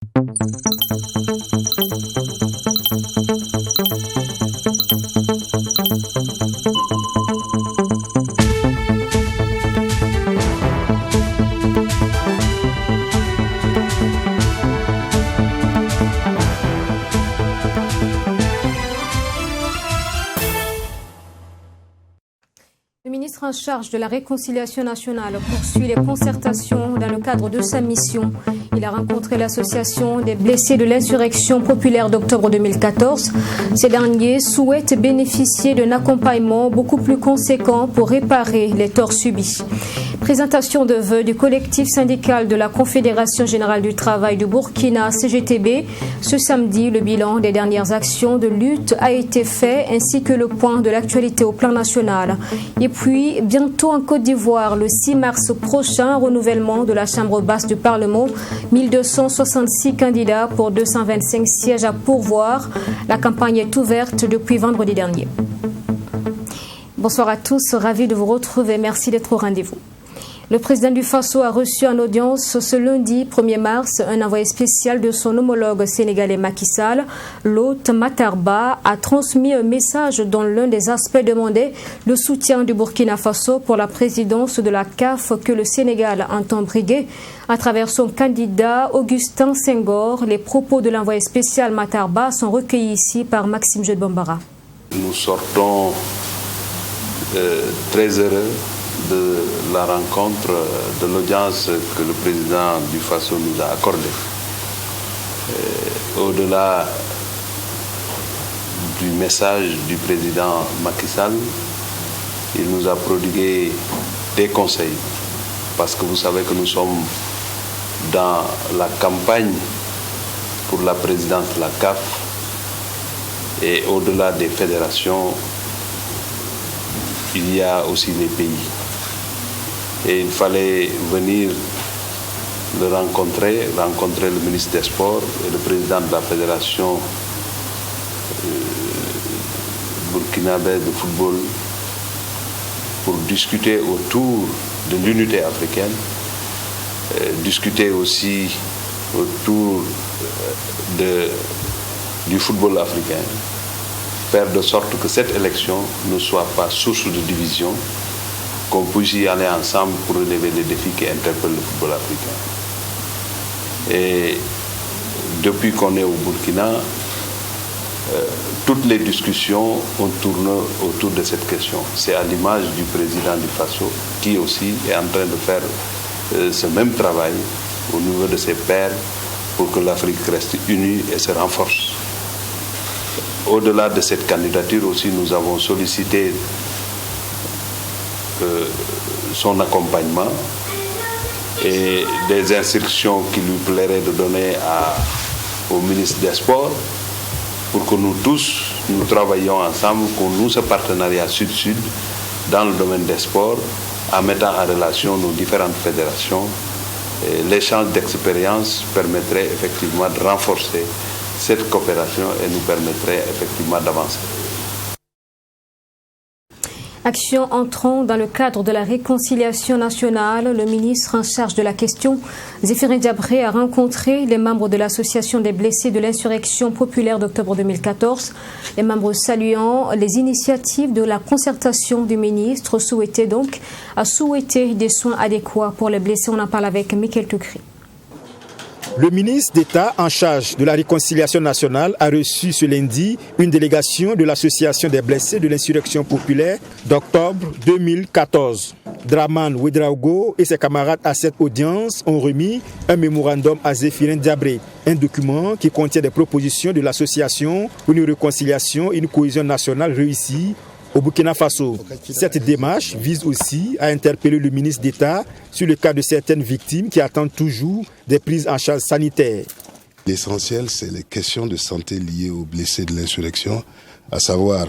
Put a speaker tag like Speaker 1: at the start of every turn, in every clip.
Speaker 1: Le ministre en charge de la réconciliation nationale poursuit les concertations dans le cadre de sa mission. Il a rencontré l'association des blessés de l'insurrection populaire d'octobre 2014. Ces derniers souhaitent bénéficier d'un accompagnement beaucoup plus conséquent pour réparer les torts subis. Présentation de vœux du collectif syndical de la Confédération générale du travail du Burkina, CGTB. Ce samedi, le bilan des dernières actions de lutte a été fait, ainsi que le point de l'actualité au plan national. Et puis, bientôt en Côte d'Ivoire, le 6 mars prochain, renouvellement de la Chambre basse du Parlement. 1266 candidats pour 225 sièges à pourvoir. La campagne est ouverte depuis vendredi dernier. Bonsoir à tous, ravi de vous retrouver. Merci d'être au rendez-vous. Le président du Faso a reçu en audience ce lundi 1er mars un envoyé spécial de son homologue sénégalais Macky Sall. L'hôte Matar Ba a transmis un message dont l'un des aspects demandait le soutien du Burkina Faso pour la présidence de la CAF que le Sénégal entend briguer. À travers son candidat Augustin Senghor, les propos de l'envoyé spécial Matar Ba sont recueillis ici par Maxime Jedbambara.
Speaker 2: Nous sortons très heureux de la rencontre, de l'audience que le président du Faso nous a accordée. Au-delà du message du président Macky Sall, il nous a prodigué des conseils, parce que vous savez que nous sommes dans la campagne pour la présidence de la CAF, et au-delà des fédérations, il y a aussi les pays. Et il fallait venir le rencontrer le ministre des Sports et le président de la fédération burkinabé de football pour discuter autour de l'unité africaine, discuter aussi autour du football africain, faire de sorte que cette élection ne soit pas source de division, qu'on puisse y aller ensemble pour relever les défis qui interpellent le football africain. Et depuis qu'on est au Burkina, toutes les discussions ont tourné autour de cette question. C'est à l'image du président du Faso, qui aussi est en train de faire ce même travail au niveau de ses pairs pour que l'Afrique reste unie et se renforce. Au-delà de cette candidature aussi, nous avons sollicité son accompagnement et des instructions qu'il lui plairait de donner au ministre des Sports pour que nous tous, nous travaillions ensemble, qu'on noue ce partenariat sud-sud dans le domaine des sports en mettant en relation nos différentes fédérations. L'échange d'expérience permettrait effectivement de renforcer cette coopération et nous permettrait effectivement d'avancer.
Speaker 1: Action entrant dans le cadre de la réconciliation nationale, le ministre en charge de la question, Zéphirin Diabré, a rencontré les membres de l'association des blessés de l'insurrection populaire d'octobre 2014. Les membres saluant les initiatives de la concertation du ministre souhaitaient des soins adéquats pour les blessés. On en parle avec Michael Toukri.
Speaker 3: Le ministre d'État en charge de la réconciliation nationale a reçu ce lundi une délégation de l'association des blessés de l'insurrection populaire d'octobre 2014. Draman Ouedraogo et ses camarades à cette audience ont remis un mémorandum à Zéphirin Diabré, un document qui contient des propositions de l'association pour une réconciliation et une cohésion nationale réussie au Burkina Faso. Cette démarche vise aussi à interpeller le ministre d'État sur le cas de certaines victimes qui attendent toujours des prises en charge sanitaires.
Speaker 4: L'essentiel, c'est les questions de santé liées aux blessés de l'insurrection, à savoir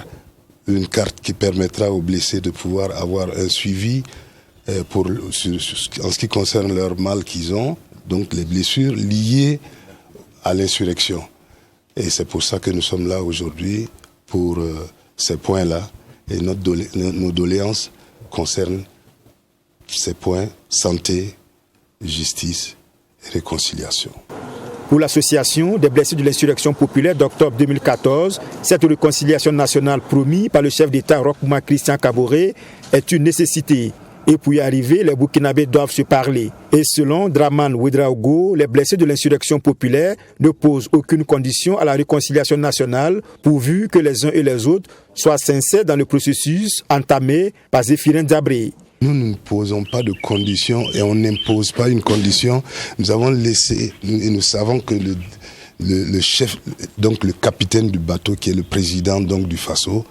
Speaker 4: une carte qui permettra aux blessés de pouvoir avoir un suivi en ce qui concerne leur mal qu'ils ont, donc les blessures liées à l'insurrection. Et c'est pour ça que nous sommes là aujourd'hui, pour ces points-là. Et nos doléances concernent ces points: santé, justice et réconciliation.
Speaker 3: Pour l'association des blessés de l'insurrection populaire d'octobre 2014, cette réconciliation nationale promise par le chef d'État Roch-Marc Christian Kaboré est une nécessité. Et pour y arriver, les Burkinabés doivent se parler. Et selon Dramane Ouedraogo, les blessés de l'insurrection populaire ne posent aucune condition à la réconciliation nationale pourvu que les uns et les autres soient sincères dans le processus entamé par Zéphirin Diabré.
Speaker 4: Nous ne posons pas de conditions et on n'impose pas une condition. Nous avons laissé, et nous savons que le chef, donc le capitaine du bateau qui est le président donc du Faso,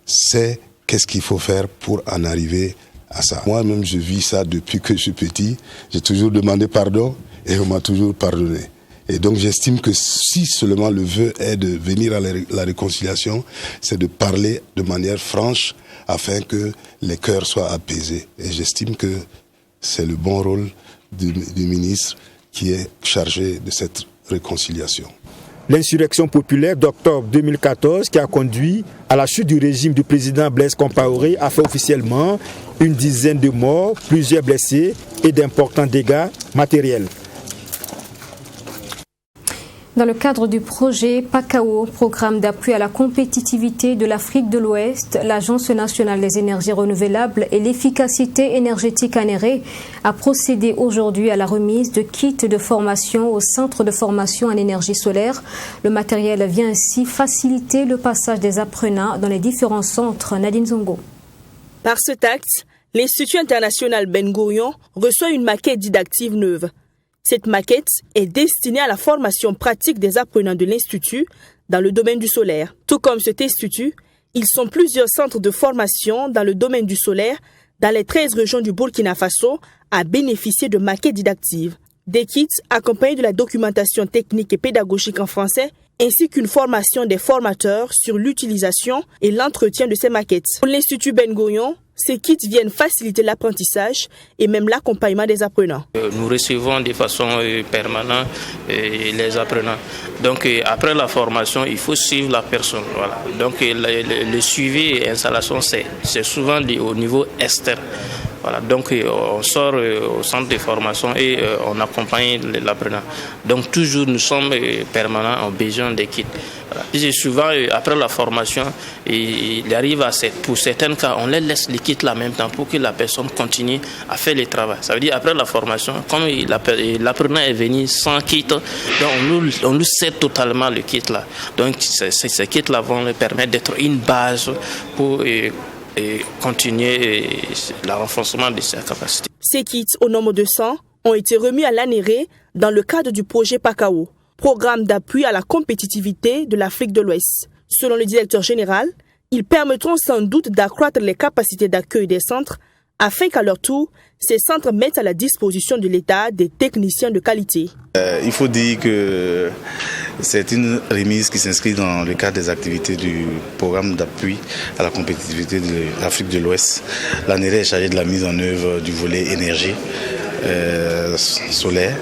Speaker 4: sait qu'est-ce qu'il faut faire pour en arriver à ça. Moi-même, je vis ça depuis que je suis petit. J'ai toujours demandé pardon et on m'a toujours pardonné. Et donc j'estime que si seulement le vœu est de venir à la réconciliation, c'est de parler de manière franche afin que les cœurs soient apaisés. Et j'estime que c'est le bon rôle du ministre qui est chargé de cette réconciliation.
Speaker 3: L'insurrection populaire d'octobre 2014 qui a conduit à la chute du régime du président Blaise Compaoré a fait officiellement une dizaine de morts, plusieurs blessés et d'importants dégâts matériels.
Speaker 1: Dans le cadre du projet PACAO, programme d'appui à la compétitivité de l'Afrique de l'Ouest, l'Agence nationale des énergies renouvelables et l'efficacité énergétique ANERE a procédé aujourd'hui à la remise de kits de formation au centre de formation en énergie solaire. Le matériel vient ainsi faciliter le passage des apprenants dans les différents centres. Nadine Zongo.
Speaker 5: Par cet acte, l'Institut international Ben Gourion reçoit une maquette didactique neuve. Cette maquette est destinée à la formation pratique des apprenants de l'Institut dans le domaine du solaire. Tout comme cet institut, ils sont plusieurs centres de formation dans le domaine du solaire dans les 13 régions du Burkina Faso à bénéficier de maquettes didactives. Des kits accompagnés de la documentation technique et pédagogique en français ainsi qu'une formation des formateurs sur l'utilisation et l'entretien de ces maquettes. Pour l'Institut Ben Gourion, ces kits viennent faciliter l'apprentissage et même l'accompagnement des apprenants.
Speaker 6: Nous recevons de façon permanente les apprenants. Donc après la formation, il faut suivre la personne. Voilà. Donc le suivi et l'installation, c'est souvent au niveau externe. Voilà, donc on sort au centre de formation et on accompagne l'apprenant. Donc toujours nous sommes permanents en besoin des kits. Voilà. Et souvent après la formation, il arrive pour certains cas, on les laisse les kits là en même temps pour que la personne continue à faire le travail. Ça veut dire après la formation, comme l'apprenant est venu sans kit, donc on lui cède totalement le kit là. Donc ces kits là vont lui permettre d'être une base pour et continuer le renforcement de ses capacités.
Speaker 5: Ces kits, au nombre de 100, ont été remis à l'ANERE dans le cadre du projet PACAO, programme d'appui à la compétitivité de l'Afrique de l'Ouest. Selon le directeur général, ils permettront sans doute d'accroître les capacités d'accueil des centres afin qu'à leur tour, ces centres mettent à la disposition de l'État des techniciens de qualité.
Speaker 7: Il faut dire que c'est une remise qui s'inscrit dans le cadre des activités du programme d'appui à la compétitivité de l'Afrique de l'Ouest. L'ANERE est chargée de la mise en œuvre du volet énergie solaire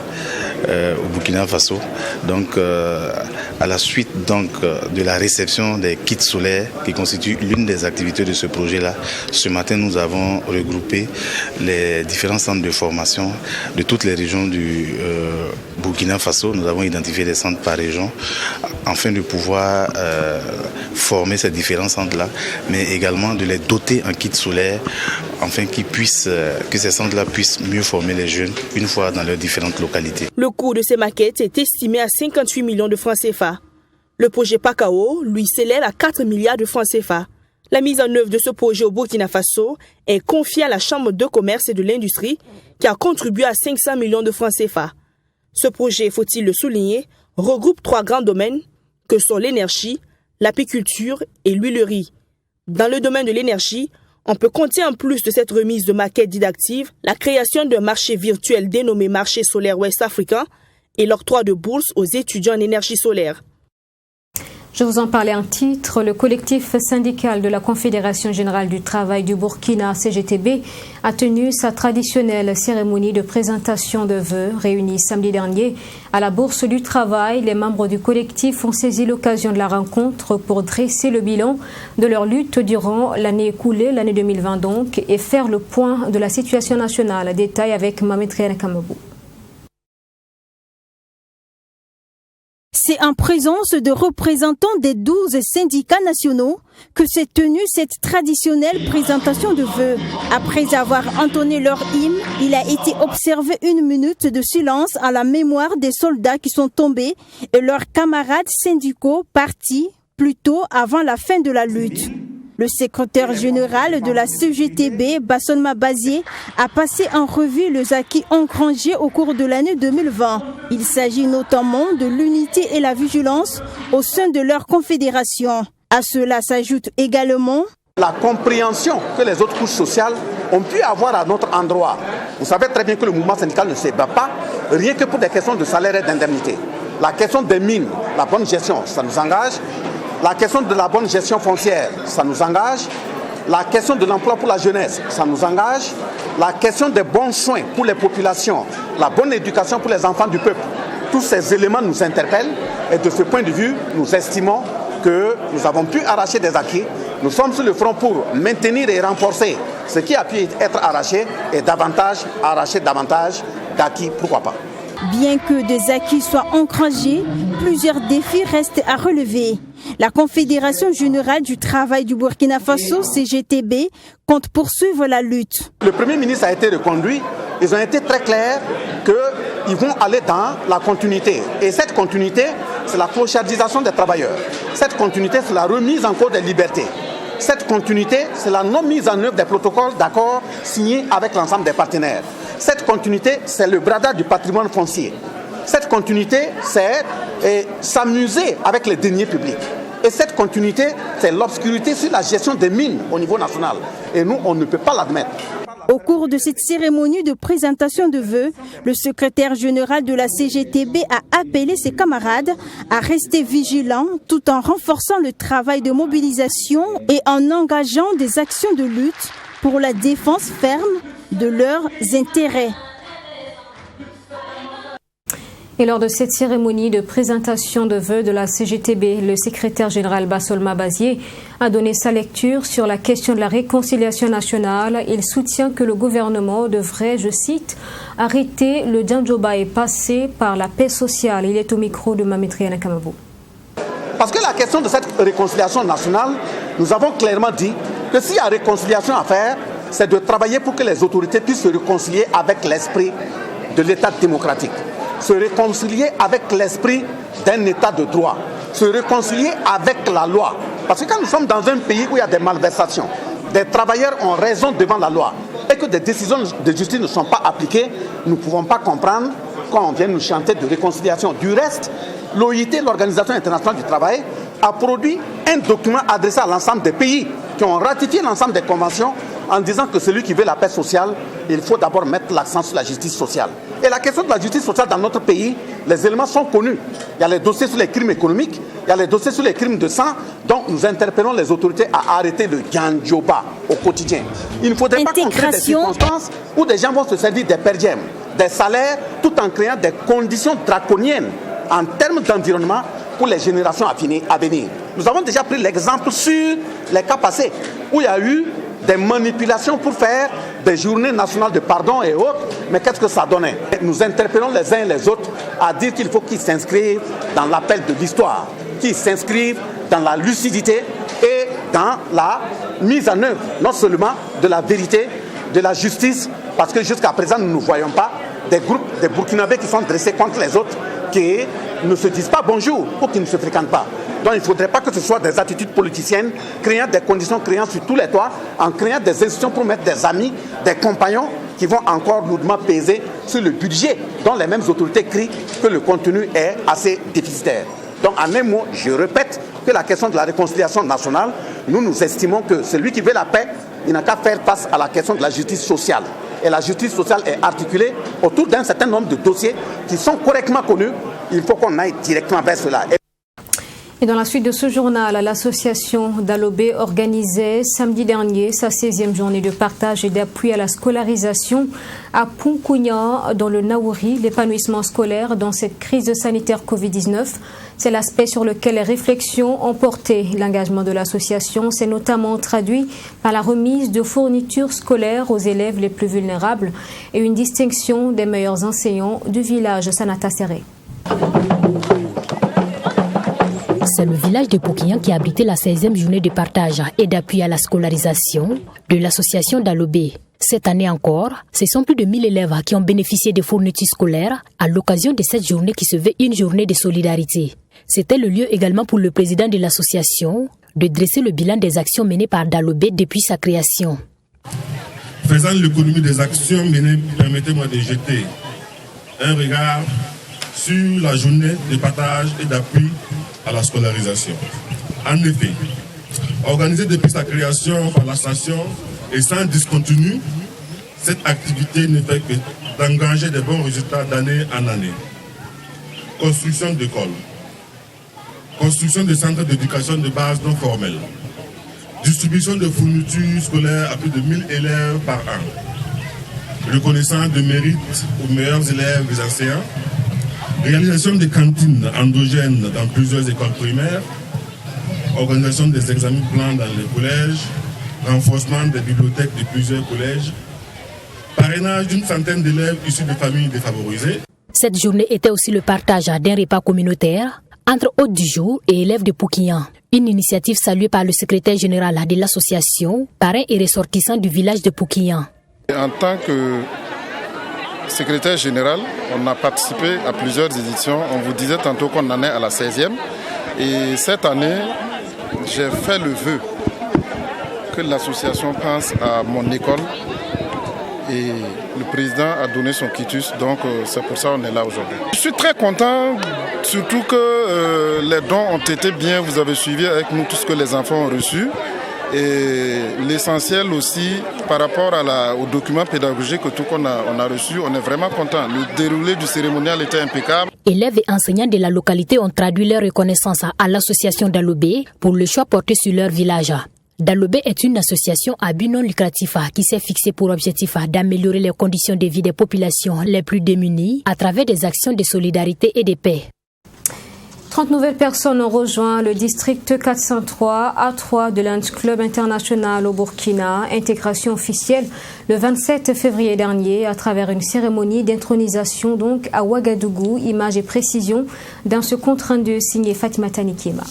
Speaker 7: au Burkina Faso. Donc, à la suite de la réception des kits solaires qui constituent l'une des activités de ce projet-là, ce matin nous avons regroupé les différents centres de formation de toutes les régions du Burkina Faso. Nous avons identifié des centres par région afin de pouvoir former ces différents centres-là, mais également de les doter en kits solaires afin que ces centres-là puissent mieux former les jeunes une fois dans leurs différentes localités.
Speaker 5: Le coût de ces maquettes est estimé à 58 millions de francs CFA. Le projet PACAO, lui, s'élève à 4 milliards de francs CFA. La mise en œuvre de ce projet au Burkina Faso est confiée à la Chambre de commerce et de l'industrie qui a contribué à 500 millions de francs CFA. Ce projet, faut-il le souligner, regroupe 3 grands domaines que sont l'énergie, l'apiculture et l'huilerie. Dans le domaine de l'énergie, on peut compter en plus de cette remise de maquettes didactives la création d'un marché virtuel dénommé Marché solaire ouest-africain et l'octroi de bourses aux étudiants en énergie solaire.
Speaker 1: Je vous en parlais en titre. Le collectif syndical de la Confédération générale du travail du Burkina, CGTB, a tenu sa traditionnelle cérémonie de présentation de vœux réunie samedi dernier à la Bourse du Travail. Les membres du collectif ont saisi l'occasion de la rencontre pour dresser le bilan de leur lutte durant l'année écoulée, l'année 2020 donc, et faire le point de la situation nationale. Détail avec Mamed Riane Kamabou.
Speaker 8: C'est en présence de représentants des 12 syndicats nationaux que s'est tenue cette traditionnelle présentation de vœux. Après avoir entonné leur hymne, il a été observé 1 minute de silence à la mémoire des soldats qui sont tombés et leurs camarades syndicaux partis plus tôt avant la fin de la lutte. Le secrétaire général de la CGTB, Bassolma Bazié, a passé en revue les acquis engrangés au cours de l'année 2020. Il s'agit notamment de l'unité et la vigilance au sein de leur confédération. À cela s'ajoute également
Speaker 9: la compréhension que les autres couches sociales ont pu avoir à notre endroit. Vous savez très bien que le mouvement syndical ne se bat pas rien que pour des questions de salaire et d'indemnité. La question des mines, la bonne gestion, ça nous engage. La question de la bonne gestion foncière, ça nous engage. La question de l'emploi pour la jeunesse, ça nous engage. La question des bons soins pour les populations, la bonne éducation pour les enfants du peuple. Tous ces éléments nous interpellent et de ce point de vue, nous estimons que nous avons pu arracher des acquis. Nous sommes sur le front pour maintenir et renforcer ce qui a pu être arraché et arracher davantage d'acquis, pourquoi pas.
Speaker 8: Bien que des acquis soient engrangés, plusieurs défis restent à relever. La Confédération générale du travail du Burkina Faso, CGTB, compte poursuivre la lutte.
Speaker 9: Le Premier ministre a été reconduit. Ils ont été très clairs qu'ils vont aller dans la continuité. Et cette continuité, c'est la clochardisation des travailleurs. Cette continuité, c'est la remise en cause des libertés. Cette continuité, c'est la non-mise en œuvre des protocoles d'accords signés avec l'ensemble des partenaires. Cette continuité, c'est le bradage du patrimoine foncier. Cette continuité, c'est s'amuser avec les deniers publics. Et cette continuité, c'est l'obscurité sur la gestion des mines au niveau national. Et nous, on ne peut pas l'admettre.
Speaker 8: Au cours de cette cérémonie de présentation de vœux, le secrétaire général de la CGTB a appelé ses camarades à rester vigilants tout en renforçant le travail de mobilisation et en engageant des actions de lutte pour la défense ferme de leurs intérêts.
Speaker 1: Et lors de cette cérémonie de présentation de vœux de la CGTB, le secrétaire général Bassolma Bazié a donné sa lecture sur la question de la réconciliation nationale. Il soutient que le gouvernement devrait, je cite, arrêter le Djandjoba et passer par la paix sociale. Il est au micro de Mamétriana Kamabou.
Speaker 9: Parce que la question de cette réconciliation nationale, nous avons clairement dit que s'il y a réconciliation à faire, c'est de travailler pour que les autorités puissent se réconcilier avec l'esprit de l'État démocratique, se réconcilier avec l'esprit d'un État de droit, se réconcilier avec la loi. Parce que quand nous sommes dans un pays où il y a des malversations, des travailleurs ont raison devant la loi et que des décisions de justice ne sont pas appliquées, nous ne pouvons pas comprendre quand on vient nous chanter de réconciliation. Du reste, l'OIT, l'Organisation internationale du travail, a produit un document adressé à l'ensemble des pays qui ont ratifié l'ensemble des conventions en disant que celui qui veut la paix sociale, il faut d'abord mettre l'accent sur la justice sociale. Et la question de la justice sociale dans notre pays, les éléments sont connus. Il y a les dossiers sur les crimes économiques, il y a les dossiers sur les crimes de sang. Donc nous interpellons les autorités à arrêter le Djandjoba au quotidien. Il ne faudrait pas qu'on crée des circonstances où des gens vont se servir des per diem, des salaires, tout en créant des conditions draconiennes en termes d'environnement pour les générations à venir. Nous avons déjà pris l'exemple sur les cas passés où il y a eu des manipulations pour faire des journées nationales de pardon et autres, mais qu'est-ce que ça donnait? Nous interpellons les uns et les autres à dire qu'il faut qu'ils s'inscrivent dans l'appel de l'histoire, qu'ils s'inscrivent dans la lucidité et dans la mise en œuvre, non seulement de la vérité, de la justice, parce que jusqu'à présent nous ne voyons pas des groupes de Burkinabés qui sont dressés contre les autres, qui ne se disent pas bonjour ou qui ne se fréquentent pas. Donc il ne faudrait pas que ce soit des attitudes politiciennes, créant des conditions, créant sur tous les toits, en créant des institutions pour mettre des amis, des compagnons qui vont encore lourdement peser sur le budget dont les mêmes autorités crient que le contenu est assez déficitaire. Donc en un mot, je répète que la question de la réconciliation nationale, nous estimons que celui qui veut la paix, il n'a qu'à faire face à la question de la justice sociale. Et la justice sociale est articulée autour d'un certain nombre de dossiers qui sont correctement connus. Il faut qu'on aille directement vers cela.
Speaker 1: Et dans la suite de ce journal, l'association d'Alobé organisait samedi dernier sa 16e journée de partage et d'appui à la scolarisation à Punkunya dans le Naouri, l'épanouissement scolaire dans cette crise sanitaire Covid-19. C'est l'aspect sur lequel les réflexions ont porté. L'engagement de l'association s'est notamment traduit par la remise de fournitures scolaires aux élèves les plus vulnérables et une distinction des meilleurs enseignants du village Sanata Serré.
Speaker 10: C'est le village de Poukian qui a abrité la 16e journée de partage et d'appui à la scolarisation de l'association d'Alobé. Cette année encore, ce sont plus de 1000 élèves qui ont bénéficié des fournitures scolaires à l'occasion de cette journée qui se veut une journée de solidarité. C'était le lieu également pour le président de l'association de dresser le bilan des actions menées par Dalobé depuis sa création.
Speaker 11: Faisant l'économie des actions menées, permettez-moi de jeter un regard sur la journée de partage et d'appui à la scolarisation. En effet, organisée depuis sa création par la station et sans discontinu, cette activité ne fait que d'engager de bons résultats d'année en année. Construction d'écoles, construction de centres d'éducation de base non formels, distribution de fournitures scolaires à plus de 1000 élèves par an, reconnaissance de mérite aux meilleurs élèves des enseignants, réalisation des cantines endogènes dans plusieurs écoles primaires, organisation des examens blancs dans les collèges, renforcement des bibliothèques de plusieurs collèges, parrainage d'une centaine d'élèves issus de familles défavorisées.
Speaker 10: Cette journée était aussi le partage d'un repas communautaire entre hôtes du jour et élèves de Poukian. Une initiative saluée par le secrétaire général de l'association, parrain et ressortissant du village de Poukian.
Speaker 12: En tant que secrétaire général, on a participé à plusieurs éditions. On vous disait tantôt qu'on en est à la 16e. Et cette année, j'ai fait le vœu que l'association pense à mon école. Et le président a donné son quitus, donc c'est pour ça qu'on est là aujourd'hui. Je suis très content, surtout que les dons ont été bien. Vous avez suivi avec nous tout ce que les enfants ont reçu. Et l'essentiel aussi, par rapport aux documents pédagogiques que tout qu'on a reçus, on est vraiment content. Le déroulé du cérémonial était impeccable.
Speaker 10: Élèves et enseignants de la localité ont traduit leur reconnaissance à l'association d'Alobé pour le choix porté sur leur village. Dalobé est une association à but non lucratif qui s'est fixée pour objectif d'améliorer les conditions de vie des populations les plus démunies à travers des actions de solidarité et de paix.
Speaker 1: 30 nouvelles personnes ont rejoint le district 403 A3 de Lions Club International au Burkina. Intégration officielle le 27 février dernier à travers une cérémonie d'intronisation donc à Ouagadougou. Images et précisions dans ce compte rendu signé Fatima Tanikema.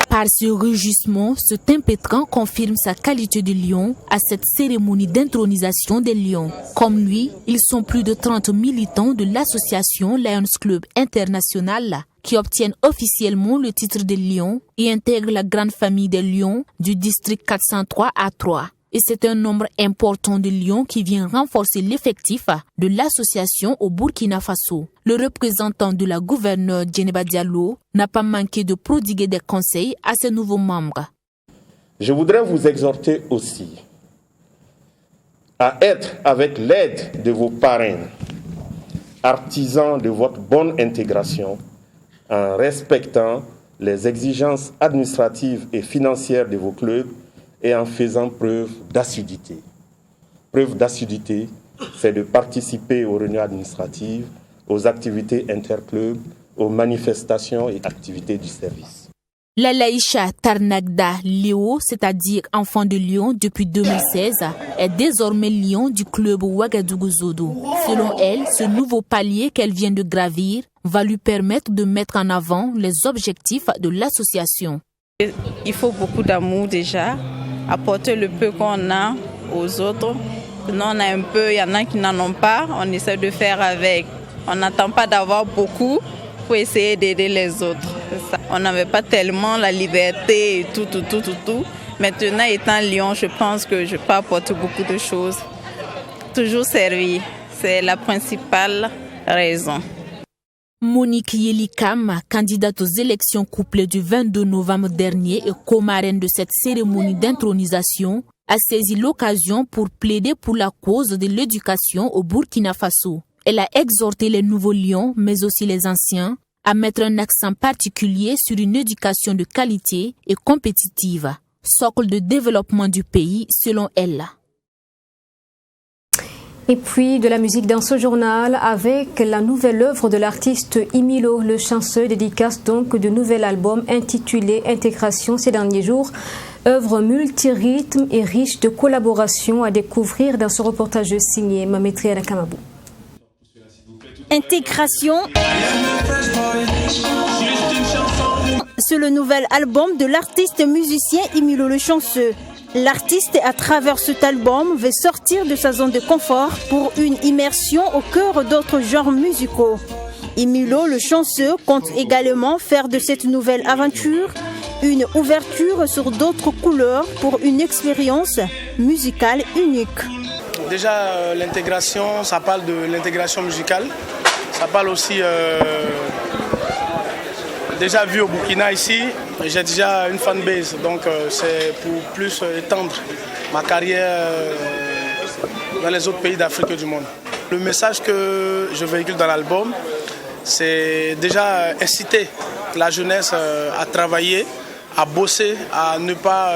Speaker 13: Par ce rugissement, cet impétrant confirme sa qualité de lion à cette cérémonie d'intronisation des lions. Comme lui, ils sont plus de 30 militants de l'association Lions Club International qui obtiennent officiellement le titre de lion et intègrent la grande famille des lions du district 403 A3. Et c'est un nombre important de lions qui vient renforcer l'effectif de l'association au Burkina Faso. Le représentant de la gouverneure Djeneba Diallo n'a pas manqué de prodiguer des conseils à ses nouveaux membres.
Speaker 14: Je voudrais vous exhorter aussi à être avec l'aide de vos parrains, artisans de votre bonne intégration, en respectant les exigences administratives et financières de vos clubs et en faisant preuve d'assiduité. Preuve d'assiduité, c'est de participer aux réunions administratives, aux activités interclubs, aux manifestations et activités du service.
Speaker 13: Lalaïcha Tarnagda Léo, c'est-à-dire enfant de Lyon depuis 2016, est désormais lion du club Ouagadougou-Zodo. Selon elle, ce nouveau palier qu'elle vient de gravir va lui permettre de mettre en avant les objectifs de l'association.
Speaker 15: Il faut beaucoup d'amour déjà, apporter le peu qu'on a aux autres. Sinon on a un peu, il y en a qui n'en ont pas, on essaie de faire avec. On n'attend pas d'avoir beaucoup pour essayer d'aider les autres. On n'avait pas tellement la liberté et tout. Maintenant, étant lion, je pense que je peux apporter beaucoup de choses. Toujours servir, c'est la principale raison.
Speaker 13: Monique Yelikam, candidate aux élections couplées du 22 novembre dernier et co-marraine de cette cérémonie d'intronisation, a saisi l'occasion pour plaider pour la cause de l'éducation au Burkina Faso. Elle a exhorté les nouveaux lions, mais aussi les anciens, à mettre un accent particulier sur une éducation de qualité et compétitive, socle de développement du pays selon elle.
Speaker 1: Et puis de la musique dans ce journal avec la nouvelle œuvre de l'artiste Imilo, le chanceux, dédicace donc de nouvel album intitulé Intégration ces derniers jours. Œuvre multirythme et riche de collaborations à découvrir dans ce reportage signé Mamétri Anakamabou.
Speaker 8: Intégration. C'est le nouvel album de l'artiste musicien Emilio Le Chanceux. L'artiste, à travers cet album, veut sortir de sa zone de confort pour une immersion au cœur d'autres genres musicaux. Emilio Le Chanceux compte également faire de cette nouvelle aventure une ouverture sur d'autres couleurs pour une expérience musicale unique.
Speaker 16: Déjà, l'intégration, ça parle de l'intégration musicale. Ça parle aussi, déjà vu au Burkina ici, j'ai déjà une fanbase, donc c'est pour plus étendre ma carrière dans les autres pays d'Afrique et du monde. Le message que je véhicule dans l'album, c'est déjà inciter la jeunesse à travailler, à bosser, à ne pas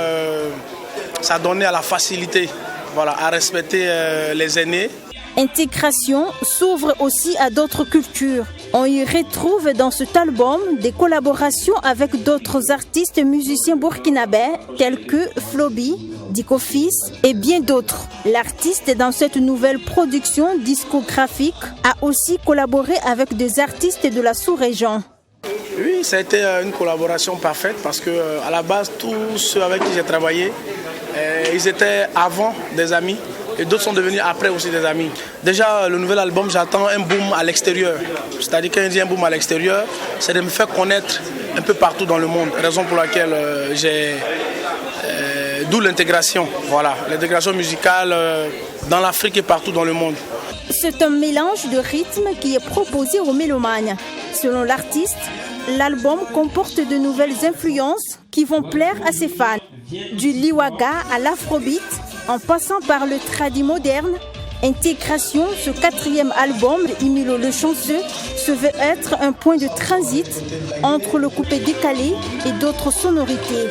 Speaker 16: s'adonner à la facilité, voilà, à respecter les aînés.
Speaker 8: Intégration s'ouvre aussi à d'autres cultures. On y retrouve dans cet album des collaborations avec d'autres artistes musiciens burkinabés tels que Flobi, Dicofis et bien d'autres. L'artiste dans cette nouvelle production discographique a aussi collaboré avec des artistes de la sous-région.
Speaker 16: Oui, ça a été une collaboration parfaite parce que à la base, tous ceux avec qui j'ai travaillé, ils étaient avant des amis et d'autres sont devenus après aussi des amis. Déjà, le nouvel album, j'attends un boom à l'extérieur. C'est-à-dire quand je dis un boom à l'extérieur, c'est de me faire connaître un peu partout dans le monde. Raison pour laquelle d'où l'intégration, voilà, l'intégration musicale dans l'Afrique et partout dans le monde.
Speaker 8: C'est un mélange de rythmes qui est proposé aux mélomanes. Selon l'artiste, l'album comporte de nouvelles influences qui vont plaire à ses fans. Du liwaga à l'afrobeat, en passant par le tradi moderne, Intégration, ce 4e album d'Emilio Le Chanceux, se veut être un point de transit entre le coupé décalé et d'autres sonorités.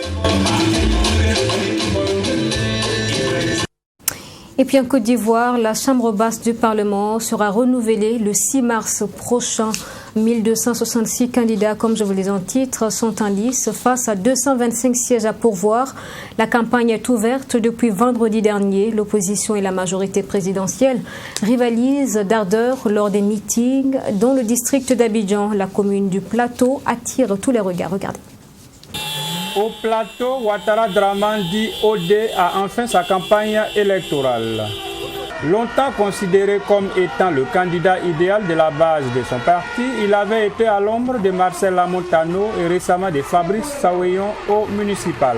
Speaker 1: Et puis en Côte d'Ivoire, la Chambre basse du Parlement sera renouvelée le 6 mars prochain. 1266 candidats, comme je vous les en titre, sont en lice face à 225 sièges à pourvoir. La campagne est ouverte depuis vendredi dernier. L'opposition et la majorité présidentielle rivalisent d'ardeur lors des meetings dans le district d'Abidjan. La commune du Plateau attire tous les regards. Regardez.
Speaker 17: Au Plateau, Ouattara Dramane OD a enfin sa campagne électorale. Longtemps considéré comme étant le candidat idéal de la base de son parti, il avait été à l'ombre de Marcel Lamontano et récemment de Fabrice Saouéon au municipal.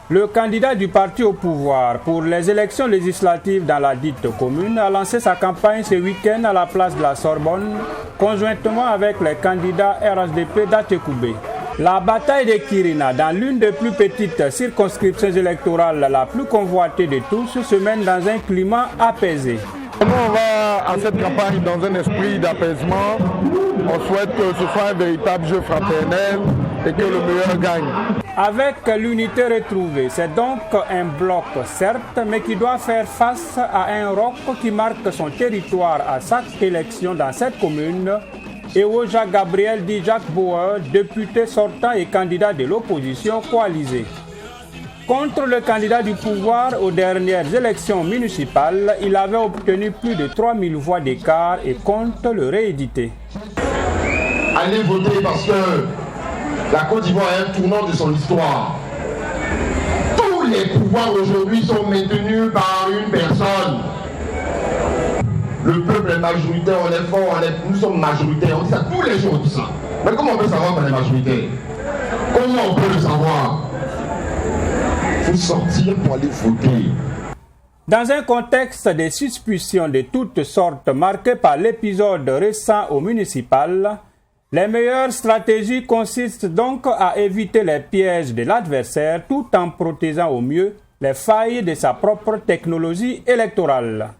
Speaker 17: Le candidat du parti au pouvoir pour les élections législatives dans la dite commune a lancé sa campagne ce week-end à la place de la Sorbonne, conjointement avec les candidats RHDP d'Atekoubé. La bataille de Kirina, dans l'une des plus petites circonscriptions électorales la plus convoitée de tous, se mène dans un climat apaisé.
Speaker 18: Nous, on va à cette campagne dans un esprit d'apaisement. On souhaite que ce soit un véritable jeu fraternel et que le meilleur gagne.
Speaker 17: Avec l'unité retrouvée, c'est donc un bloc, certes, mais qui doit faire face à un ROC qui marque son territoire à chaque élection dans cette commune. Et Jacques Gabriel dit Jacques Bauer, député sortant et candidat de l'opposition coalisée. Contre le candidat du pouvoir aux dernières élections municipales, il avait obtenu plus de 3000 voix d'écart et compte le rééditer.
Speaker 19: Allez voter parce que la Côte d'Ivoire est un tournant de son histoire. Tous les pouvoirs aujourd'hui sont maintenus par une personne. Le peuple est majoritaire, on est fort, nous sommes majoritaires, on dit ça tous les jours, on dit ça. Mais comment on peut savoir qu'on est majoritaire? Comment on peut le savoir? Il faut sortir pour aller voter.
Speaker 17: Dans un contexte de suspicions de toutes sortes marqué par l'épisode récent au municipal, les meilleures stratégies consistent donc à éviter les pièges de l'adversaire tout en protégeant au mieux les failles de sa propre technologie électorale.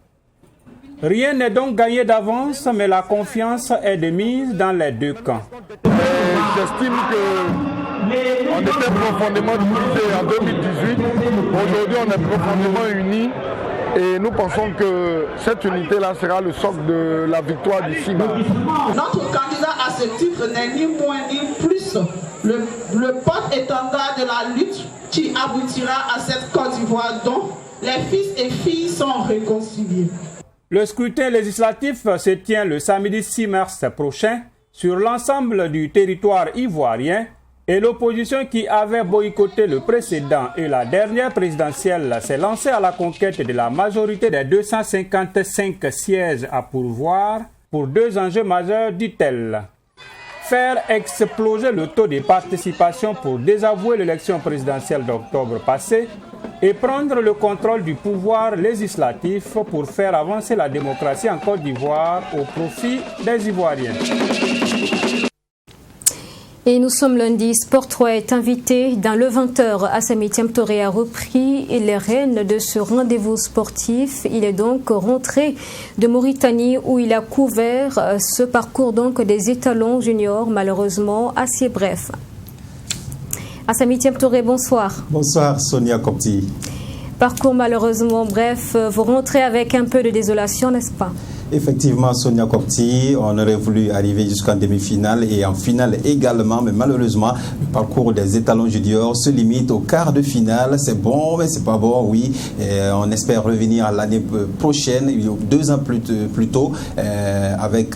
Speaker 17: Rien n'est donc gagné d'avance, mais la confiance est de mise dans les deux camps.
Speaker 18: J'estime qu'on était profondément divisés en 2018. Aujourd'hui, on est profondément unis et nous pensons que cette unité-là sera le socle de la victoire du 6 mars.
Speaker 20: Notre candidat à ce titre n'est ni moins ni plus le porte-étendard de la lutte qui aboutira à cette Côte d'Ivoire dont les fils et filles sont réconciliés.
Speaker 17: Le scrutin législatif se tient le samedi 6 mars prochain sur l'ensemble du territoire ivoirien et l'opposition qui avait boycotté le précédent et la dernière présidentielle s'est lancée à la conquête de la majorité des 255 sièges à pourvoir pour 2 enjeux majeurs, dit-elle. Faire exploser le taux de participation pour désavouer l'élection présidentielle d'octobre passé et prendre le contrôle du pouvoir législatif pour faire avancer la démocratie en Côte d'Ivoire au profit des Ivoiriens.
Speaker 1: Et nous sommes lundi. Sport 3 est invité dans le 20h. Assami Touré a repris les rênes de ce rendez-vous sportif. Il est donc rentré de Mauritanie où il a couvert ce parcours donc des étalons juniors, malheureusement assez bref. Assami Touré, bonsoir.
Speaker 21: Bonsoir Sonia Kopti.
Speaker 1: Parcours malheureusement bref. Vous rentrez avec un peu de désolation, n'est-ce pas?
Speaker 21: Effectivement, Sonia Kopti, on aurait voulu arriver jusqu'en demi-finale et en finale également, mais malheureusement, le parcours des étalons juniors se limite au quart de finale. C'est bon, mais c'est pas bon, oui. Et on espère revenir l'année prochaine, 2 ans plus tôt, avec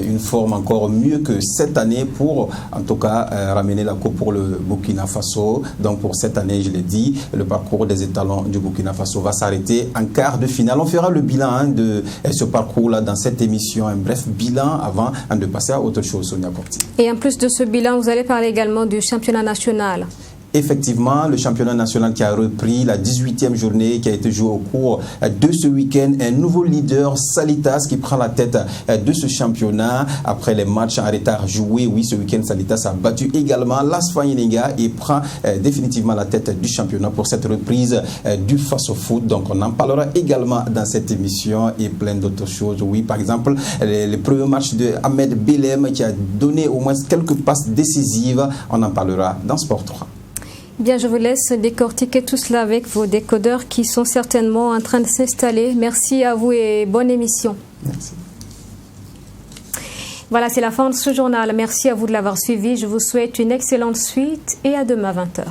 Speaker 21: une forme encore mieux que cette année pour, en tout cas, ramener la coupe pour le Burkina Faso. Donc pour cette année, je l'ai dit, le parcours des étalons du Burkina Faso va s'arrêter en quart de finale. On fera le bilan de ce parcours-là dans cette émission, un bref bilan avant de passer à autre chose, Sonia Kopti.
Speaker 1: Et en plus de ce bilan, vous allez parler également du championnat national.
Speaker 21: Effectivement, le championnat national qui a repris la 18e journée qui a été jouée au cours de ce week-end. Un nouveau leader, Salitas, qui prend la tête de ce championnat après les matchs en retard joués. Oui, ce week-end, Salitas a battu également Las Fayenega et prend définitivement la tête du championnat pour cette reprise du Face au Foot. Donc, on en parlera également dans cette émission et plein d'autres choses. Oui, par exemple, le premier match de Ahmed Belem qui a donné au moins quelques passes décisives. On en parlera dans Sport 3.
Speaker 1: Bien, je vous laisse décortiquer tout cela avec vos décodeurs qui sont certainement en train de s'installer. Merci à vous et bonne émission.
Speaker 21: Merci.
Speaker 1: Voilà, c'est la fin de ce journal. Merci à vous de l'avoir suivi. Je vous souhaite une excellente suite et à demain 20h.